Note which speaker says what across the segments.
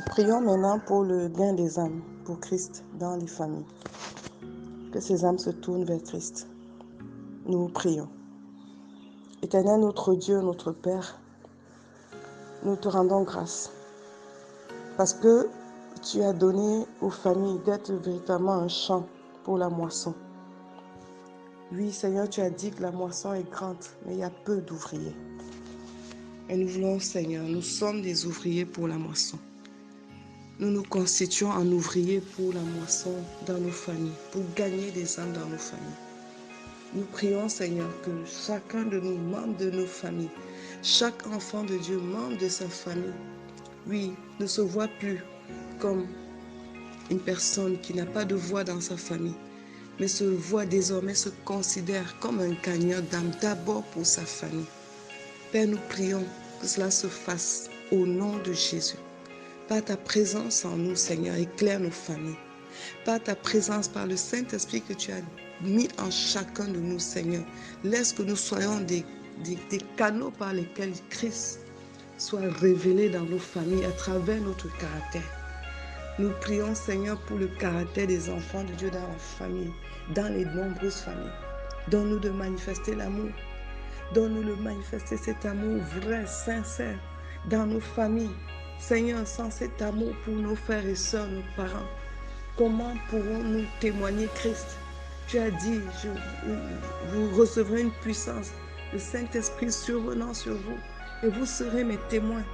Speaker 1: Prions maintenant pour le gain des âmes, pour Christ dans les familles. Que ces âmes se tournent vers Christ. Nous prions. Éternel notre Dieu, notre Père, nous te rendons grâce parce que tu as donné aux familles d'être véritablement un champ pour la moisson. Oui, Seigneur, tu as dit que la moisson est grande, mais il y a peu d'ouvriers. Et nous voulons, Seigneur, nous sommes des ouvriers pour la moisson. Nous nous constituons en ouvriers pour la moisson dans nos familles, pour gagner des âmes dans nos familles. Nous prions, Seigneur, que chacun de nous, membres de nos familles, chaque enfant de Dieu, membre de sa famille, oui, ne se voit plus comme une personne qui n'a pas de voix dans sa famille, mais se voit désormais, se considère comme un gagnant d'âme d'abord pour sa famille. Père, nous prions que cela se fasse au nom de Jésus. Par ta présence en nous, Seigneur, éclaire nos familles. Par ta présence, par le Saint-Esprit que tu as mis en chacun de nous, Seigneur, laisse que nous soyons des canaux par lesquels Christ soit révélé dans nos familles à travers notre caractère. Nous prions, Seigneur, pour le caractère des enfants de Dieu dans la famille, dans les nombreuses familles. Donne-nous de manifester l'amour. Donne-nous de manifester cet amour vrai, sincère, dans nos familles. Seigneur, sans cet amour pour nos frères et sœurs, nos parents, comment pourrons-nous témoigner Christ? Tu as dit, vous recevrez une puissance, le Saint-Esprit survenant sur vous, et vous serez mes témoins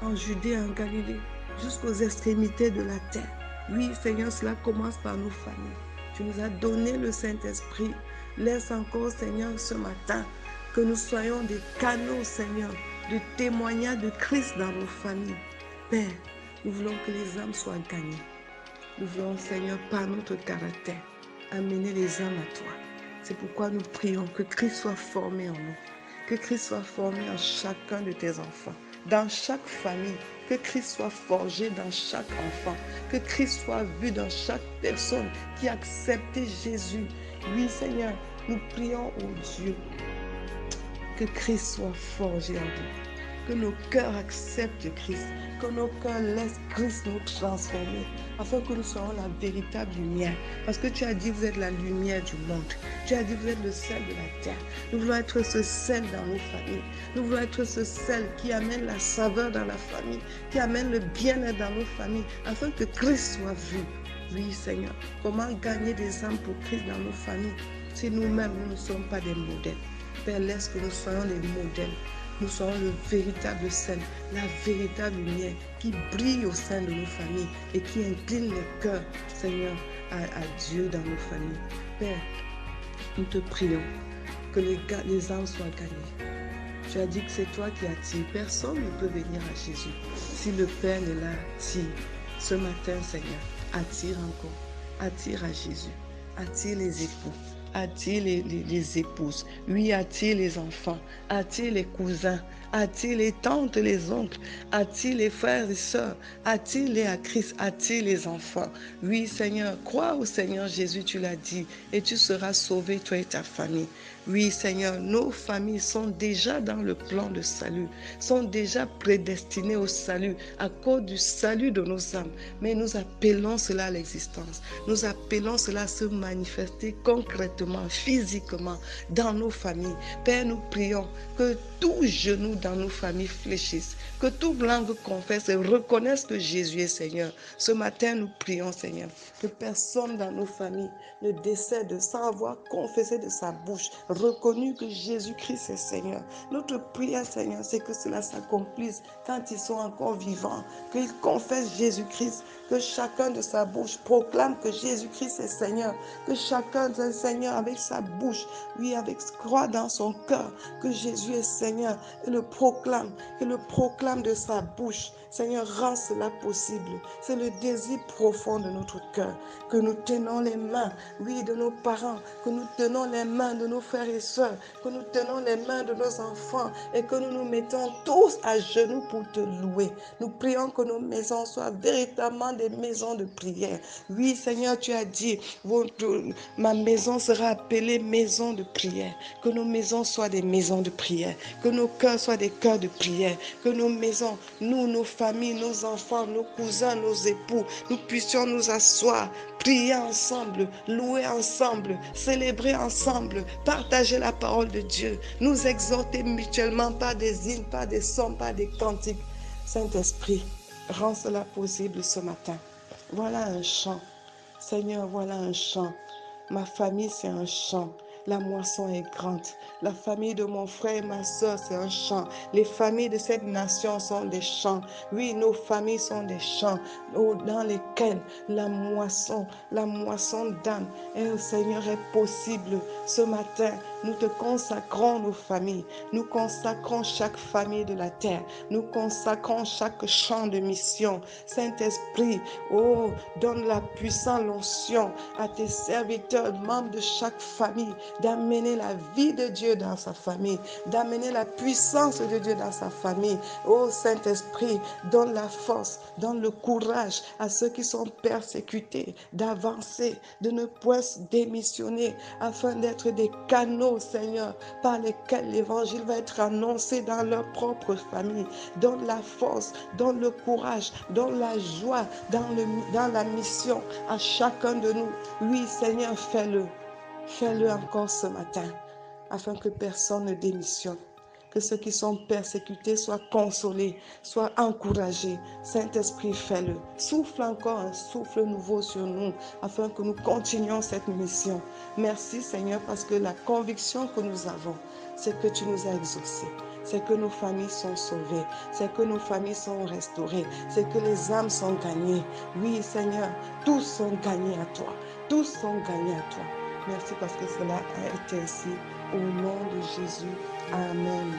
Speaker 1: en Judée, en Galilée, jusqu'aux extrémités de la terre. Oui, Seigneur, cela commence par nos familles. Tu nous as donné le Saint-Esprit. Laisse encore, Seigneur, ce matin, que nous soyons des canaux, Seigneur, de témoignage de Christ dans nos familles. Père, nous voulons que les âmes soient gagnées. Nous voulons, Seigneur, par notre caractère, amener les âmes à toi. C'est pourquoi nous prions que Christ soit formé en nous, que Christ soit formé en chacun de tes enfants, dans chaque famille, que Christ soit forgé dans chaque enfant, que Christ soit vu dans chaque personne qui a accepté Jésus. Oui, Seigneur, nous prions au Dieu que Christ soit forgé en nous, que nos cœurs acceptent Christ, que nos cœurs laissent Christ nous transformer, afin que nous soyons la véritable lumière. Parce que tu as dit, vous êtes la lumière du monde. Tu as dit, vous êtes le sel de la terre. Nous voulons être ce sel dans nos familles. Nous voulons être ce sel qui amène la saveur dans la famille, qui amène le bien-être dans nos familles, afin que Christ soit vu. Oui, Seigneur, comment gagner des âmes pour Christ dans nos familles si nous-mêmes, nous ne sommes pas des modèles? Père, laisse que nous soyons des modèles. Nous soyons le véritable sel, la véritable lumière qui brille au sein de nos familles et qui incline les cœurs, Seigneur, à Dieu dans nos familles. Père, nous te prions que les âmes soient gagnées. Tu as dit que c'est toi qui attires. Personne ne peut venir à Jésus si le Père est là. Attire. Ce matin, Seigneur, attire encore. Attire à Jésus. Attire les époux. Attire les épouses, oui, attire les enfants, attire les cousins, attire les tantes, les oncles, attire les frères et sœurs, attire-les à Christ, attire les enfants. Oui, Seigneur, crois au Seigneur Jésus, tu l'as dit, et tu seras sauvé, toi et ta famille. Oui, Seigneur, nos familles sont déjà dans le plan de salut, sont déjà prédestinées au salut à cause du salut de nos âmes. Mais nous appelons cela à l'existence. Nous appelons cela à se manifester concrètement, physiquement, dans nos familles. Père, nous prions que tout genou dans nos familles fléchisse, que toute langue confesse et reconnaisse que Jésus est Seigneur. Ce matin, nous prions, Seigneur, que personne dans nos familles ne décède sans avoir confessé de sa bouche, reconnu que Jésus-Christ est Seigneur. Notre prière, Seigneur, c'est que cela s'accomplisse quand ils sont encore vivants, qu'ils confessent Jésus-Christ, que chacun de sa bouche proclame que Jésus-Christ est Seigneur, que chacun de Seigneur avec sa bouche, oui, avec croit dans son cœur que Jésus est Seigneur et le proclame de sa bouche. Seigneur, rends cela possible. C'est le désir profond de notre cœur, que nous tenons les mains, oui, de nos parents, que nous tenons les mains de nos frères et sœurs, que nous tenons les mains de nos enfants et que nous nous mettons tous à genoux pour te louer. Nous prions que nos maisons soient véritablement des maisons de prière. Oui, Seigneur, tu as dit, ma maison sera appelée maison de prière. Que nos maisons soient des maisons de prière. Que nos cœurs soient soient des cœurs de prière, que nos maisons, nous, nos familles, nos enfants, nos cousins, nos époux, nous puissions nous asseoir, prier ensemble, louer ensemble, célébrer ensemble, partager la parole de Dieu, nous exhorter mutuellement par des hymnes, par des sons, par des cantiques. Saint-Esprit, rends cela possible ce matin. Voilà un chant. Seigneur, voilà un chant. Ma famille, c'est un chant. La moisson est grande. La famille de mon frère et ma soeur, c'est un chant. Les familles de cette nation sont des chants. Oui, nos familles sont des chants dans lesquels la moisson d'âme, et Seigneur, est possible. Ce matin, nous te consacrons nos familles. Nous consacrons chaque famille de la terre. Nous consacrons chaque champ de mission. Saint-Esprit, oh, donne la puissante onction à tes serviteurs, membres de chaque famille, d'amener la vie de Dieu dans sa famille, d'amener la puissance de Dieu dans sa famille. Oh Saint-Esprit, donne la force, donne le courage à ceux qui sont persécutés d'avancer, de ne point se démissionner, afin d'être des canaux, Seigneur, par lesquels l'évangile va être annoncé dans leur propre famille. Donne la force, donne le courage, donne la joie dans la mission à chacun de nous. Oui, Seigneur, fais-le. Fais-le encore ce matin, afin que personne ne démissionne. Que ceux qui sont persécutés soient consolés, soient encouragés. Saint-Esprit, fais-le. Souffle encore un souffle nouveau sur nous, afin que nous continuions cette mission. Merci, Seigneur, parce que la conviction que nous avons, c'est que tu nous as exaucés. C'est que nos familles sont sauvées. C'est que nos familles sont restaurées. C'est que les âmes sont gagnées. Oui, Seigneur, tous sont gagnés à toi. Tous sont gagnés à toi. Merci parce que cela a été ainsi. Au nom de Jésus. Amen.